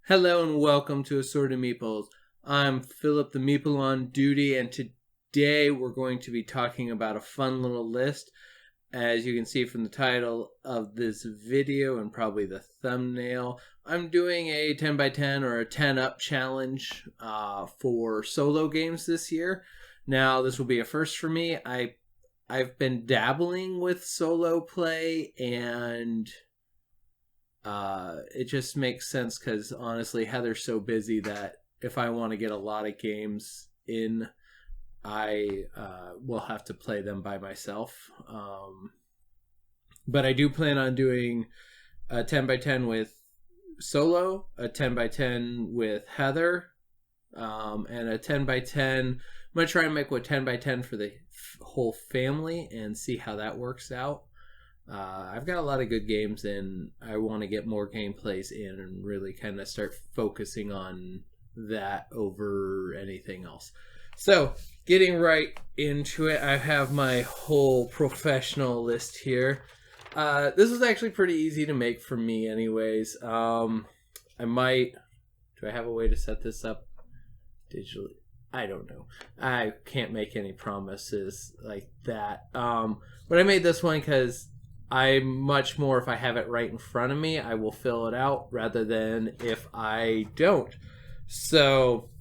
Hello and welcome to Assorted Meeples. I'm Phillip the Meeple on duty, and today we're going to be talking about a fun little list. As you can see from the title of this video and probably the thumbnail, I'm doing a 10x10 or a 10 up challenge for solo games this year. Now, this will be a first for me. I've been dabbling with solo play, and it just makes sense because honestly Heather's so busy that if I want to get a lot of games in, I will have to play them by myself. But I do plan on doing a 10x10 with solo, a 10x10 with Heather, and a 10x10. I'm going to try and make a 10x10 for the whole family and see how that works out. I've got a lot of good games, and I want to get more gameplays in and really kind of start focusing on that over anything else. So, getting right into it, I have my whole professional list here. This was actually pretty easy to make for me anyways. Do I have a way to set this up digitally? I don't know. I can't make any promises like that. But I made this one because I'm much more, if I have it right in front of me, I will fill it out rather than if I don't. So,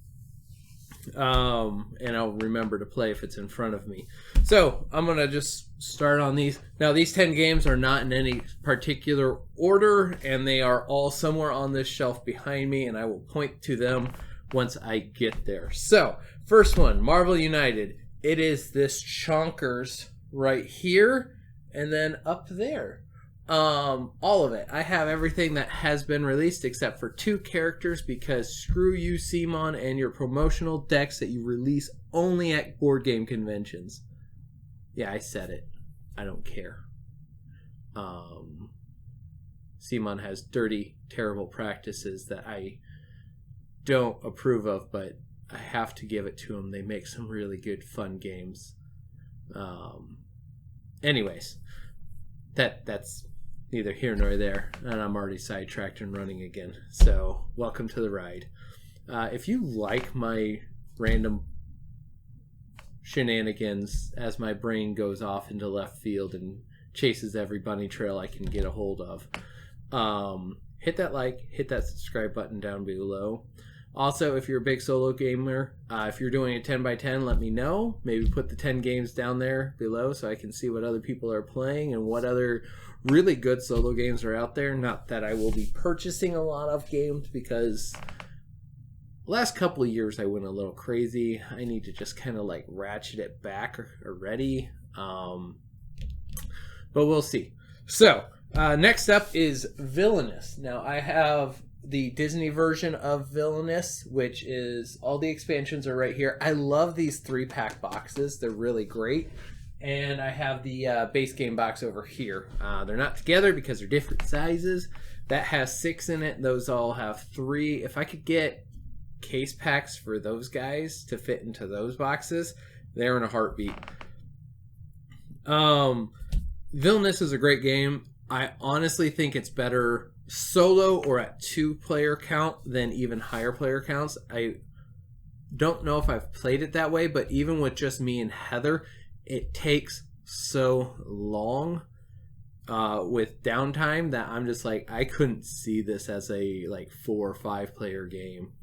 and I'll remember to play if it's in front of me. So, I'm going to just start on these. Now, these 10 games are not in any particular order, and they are all somewhere on this shelf behind me, and I will point to them once I get there. So, first one, Marvel United. It is this chonkers right here. And then up there, all of it. I have everything that has been released except for 2 characters because screw you, Simon, and your promotional decks that you release only at board game conventions. Yeah, I said it. I don't care. Simon has dirty, terrible practices that I don't approve of, but I have to give it to him. They make some really good, fun games. Anyways, that's neither here nor there, and I'm already sidetracked and running again. So, welcome to the ride. If you like my random shenanigans as my brain goes off into left field and chases every bunny trail I can get a hold of, hit that like, hit that subscribe button down below. Also, if you're a big solo gamer, if you're doing a 10x10, let me know. Maybe put the 10 games down there below so I can see what other people are playing and what other really good solo games are out there. Not that I will be purchasing a lot of games because last couple of years I went a little crazy. I need to just kind of like ratchet it back already. But we'll see. So, next up is Villainous. Now, I have the Disney version of Villainous, which is all the expansions are right here. I love these 3-pack boxes. They're really great. And I have the base game box over here. They're not together because they're different sizes. That has 6 in it. Those all have 3. If I could get case packs for those guys to fit into those boxes, they're in a heartbeat. Villainous is a great game. I honestly think it's better solo or at 2-player count than even higher player counts. I don't know if I've played it that way, but even with just me and Heather, it takes so long with downtime that I'm just like, I couldn't see this as a like 4 or 5 player game.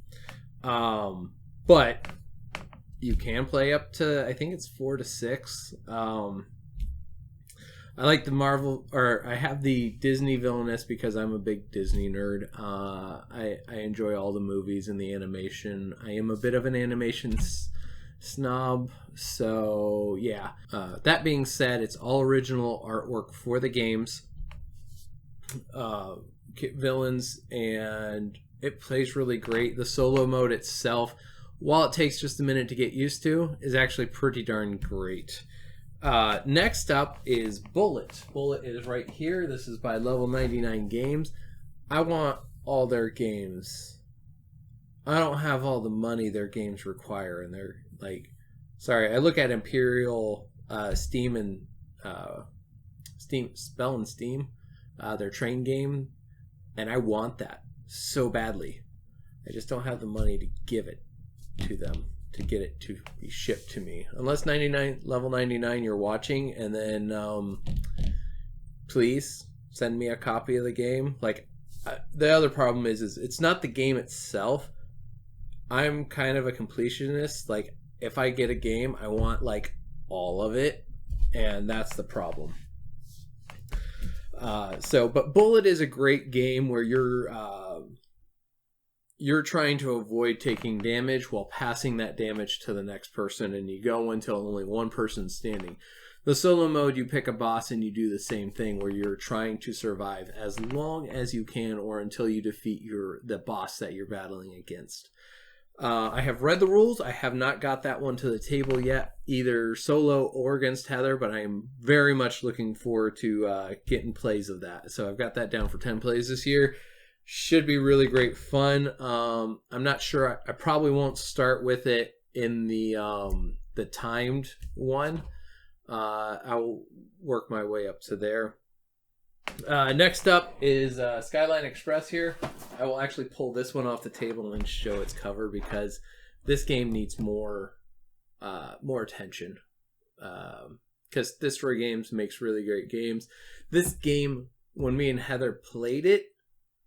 But you can play up to, I think it's 4 to 6. I like the Marvel, or I have the Disney Villainous because I'm a big Disney nerd. I enjoy all the movies and the animation. I am a bit of an animation snob, so yeah. That being said, it's all original artwork for the games, villains, and it plays really great. The solo mode itself, while it takes just a minute to get used to, is actually pretty darn great. Next up is Bullet. Bullet is right here. This is by Level 99 Games. I want all their games. I don't have all the money their games require, and they're like, sorry, I look at Imperial Steam and Spell and Steam, their train game, and I want that so badly. I just don't have the money to give it to them, to get it to be shipped to me. Unless level 99 you're watching, and then please send me a copy of the game. Like, the other problem is it's not the game itself. I'm kind of a completionist. Like, if I get a game, I want like all of it, and that's the problem. But Bullet is a great game where you're trying to avoid taking damage while passing that damage to the next person, and you go until only one person's standing. The solo mode, you pick a boss and you do the same thing, where you're trying to survive as long as you can, or until you defeat the boss that you're battling against. I have read the rules. I have not got that one to the table yet, either solo or against Heather, but I am very much looking forward to getting plays of that. So I've got that down for 10 plays this year. Should be really great fun. I'm not sure. I probably won't start with it in the timed one. I'll work my way up to there. Next up is Skyline Express here. I will actually pull this one off the table and show its cover, because this game needs more attention. Because Thistro Games makes really great games. This game, when me and Heather played it,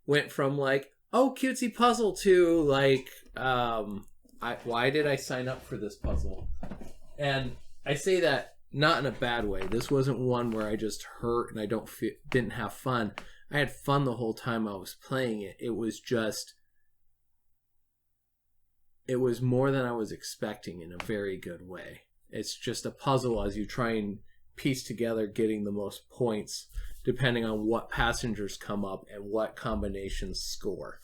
went from like, oh, cutesy puzzle, to like, why did I sign up for this puzzle? And I say that not in a bad way. This wasn't one where I just hurt and I didn't have fun. I had fun the whole time I was playing it. It was more than I was expecting in a very good way. It's just a puzzle as you try and piece together getting the most points depending on what passengers come up and what combinations score.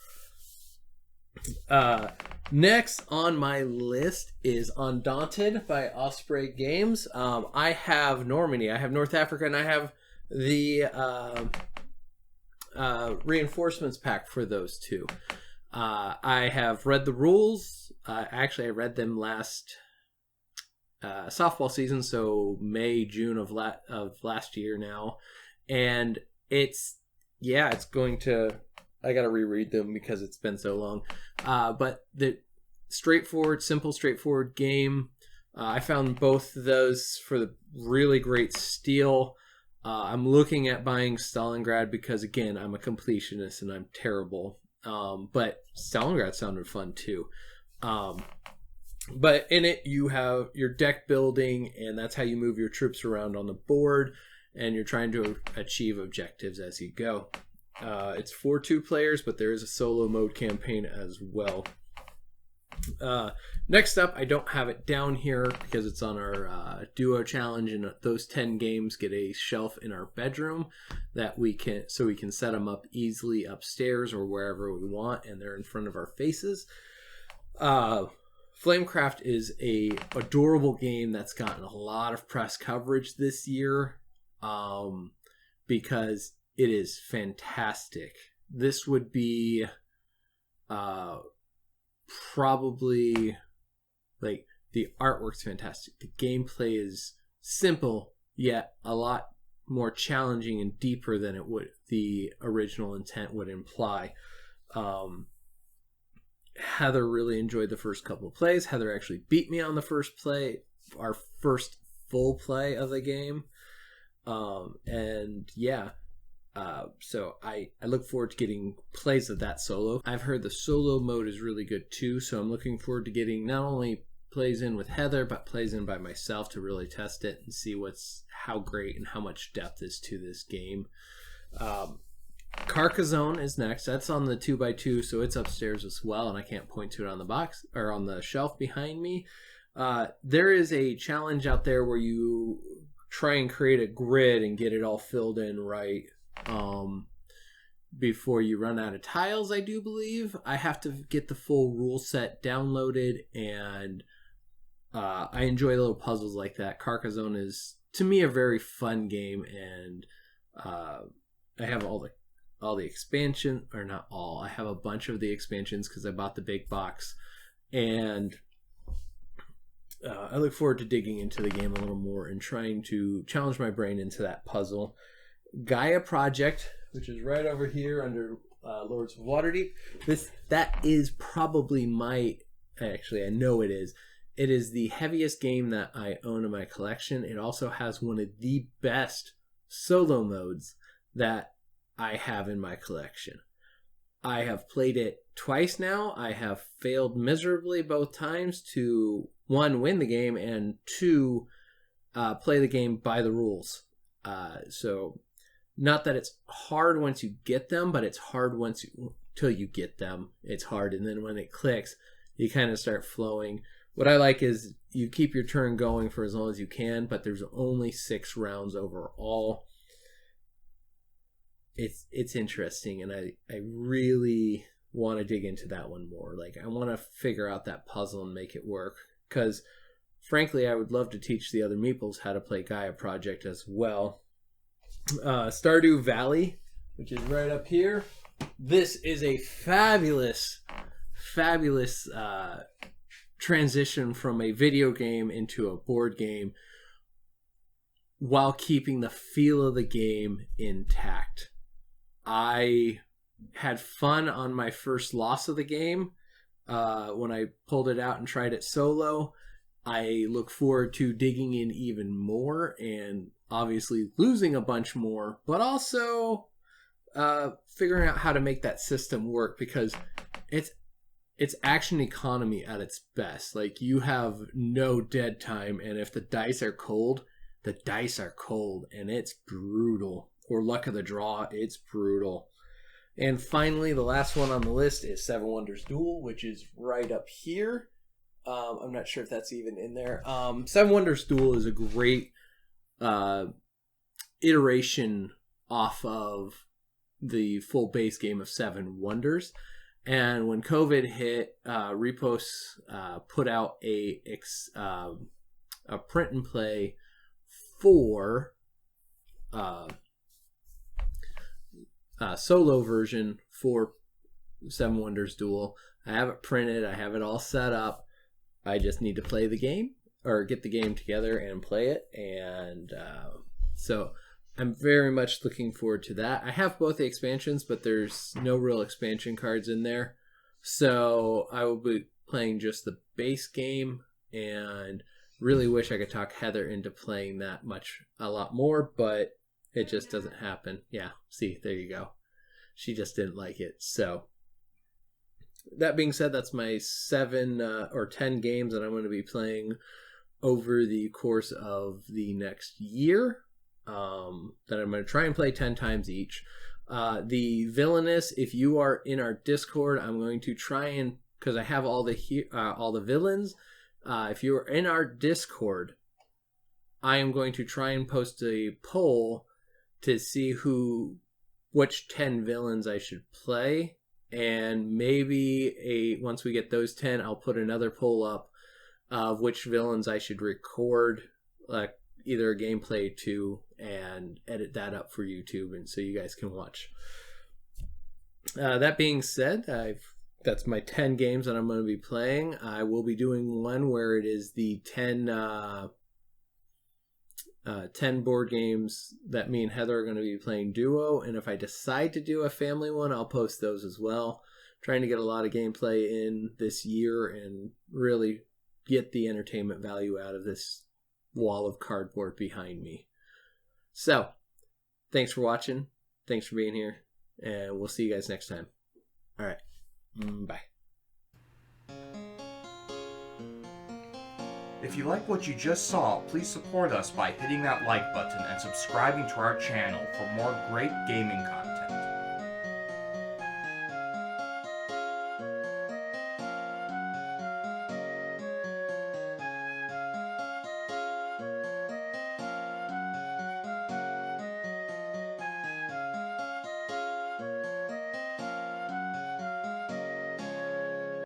Next on my list is Undaunted by Osprey Games. I have Normandy, I have North Africa, and I have the reinforcements pack for those two. I have read the rules. Actually, I read them last softball season, so May, June of last year now. And it's going to... I gotta reread them because it's been so long. But the simple, straightforward game. I found both of those for the really great steal. I'm looking at buying Stalingrad because, again, I'm a completionist and I'm terrible. But Stalingrad sounded fun too. But in it, you have your deck building, and that's how you move your troops around on the board, and you're trying to achieve objectives as you go. It's for 2 players, but there is a solo mode campaign as well. Next up, I don't have it down here because it's on our duo challenge, and those 10 games get a shelf in our bedroom that we can set them up easily upstairs or wherever we want, and they're in front of our faces. Flamecraft is a adorable game that's gotten a lot of press coverage this year, because it is fantastic. This would be probably, like, the artwork's fantastic. The gameplay is simple, yet a lot more challenging and deeper than the original intent would imply. Heather really enjoyed the first couple of plays. Heather actually beat me on the first play, our first full play of the game. So I look forward to getting plays of that solo. I've heard the solo mode is really good too, so I'm looking forward to getting not only plays in with Heather, but plays in by myself to really test it and see how great and how much depth is to this game. Carcassonne is next. That's on the 2x2, so it's upstairs as well, and I can't point to it on the box or on the shelf behind me. There is a challenge out there where you try and create a grid and get it all filled in right before you run out of tiles, I do believe. I have to get the full rule set downloaded, and I enjoy little puzzles like that. Carcassonne is, to me, a very fun game, and I have all the expansion, or not all. I have a bunch of the expansions because I bought the big box, and I look forward to digging into the game a little more and trying to challenge my brain into that puzzle. Gaia Project, which is right over here under Lords of Waterdeep. That is probably actually, I know it is. It is the heaviest game that I own in my collection. It also has one of the best solo modes that I have in my collection. I have played it twice now. I have failed miserably both times to, 1, win the game, and 2, play the game by the rules. So, not that it's hard once you get them, but it's hard till you get them. It's hard, and then when it clicks, you kind of start flowing. What I like is you keep your turn going for as long as you can, but there's only 6 rounds overall. It's interesting, and I really want to dig into that one more. Like, I want to figure out that puzzle and make it work, because frankly, I would love to teach the other Meeples how to play Gaia Project as well. Stardew Valley, which is right up here. This is a fabulous transition from a video game into a board game while keeping the feel of the game intact. I had fun on my first loss of the game when I pulled it out and tried it solo. I look forward to digging in even more and obviously losing a bunch more, but also figuring out how to make that system work, because it's action economy at its best. Like, you have no dead time, and if the dice are cold, the dice are cold, and it's brutal. Or luck of the draw, it's brutal. And finally, the last one on the list is Seven Wonders Duel, which is right up here. I'm not sure if that's even in there. Seven Wonders Duel is a great iteration off of the full base game of Seven Wonders. And when COVID hit, Repos put out a print and play for solo version for Seven Wonders Duel. I have it printed. I have it all set up. I just need to play the game, or get the game together and play it. And so I'm very much looking forward to that. I have both the expansions, but there's no real expansion cards in there. So I will be playing just the base game, and really wish I could talk Heather into playing that a lot more, but it just doesn't happen. Yeah, see, there you go. She just didn't like it. So that being said, that's my 7 or 10 games that I'm going to be playing over the course of the next year. That I'm going to try and play 10 times each. The Villainous, if you are in our Discord, I'm going to try and, because I have all the villains. If you're in our Discord, I am going to try and post a poll to see which 10 villains I should play. And maybe once we get those 10, I'll put another poll up of which villains I should record, like either a gameplay to, and edit that up for YouTube, and so you guys can watch. That being said, that's my 10 games that I'm going to be playing. I will be doing one where it is the 10 board games that me and Heather are going to be playing duo, and if I decide to do a family one, I'll post those as well. Trying to get a lot of gameplay in this year and really get the entertainment value out of this wall of cardboard behind me. So, thanks for watching. Thanks for being here, and we'll see you guys next time. All right. Bye. If you like what you just saw, please support us by hitting that like button and subscribing to our channel for more great gaming content.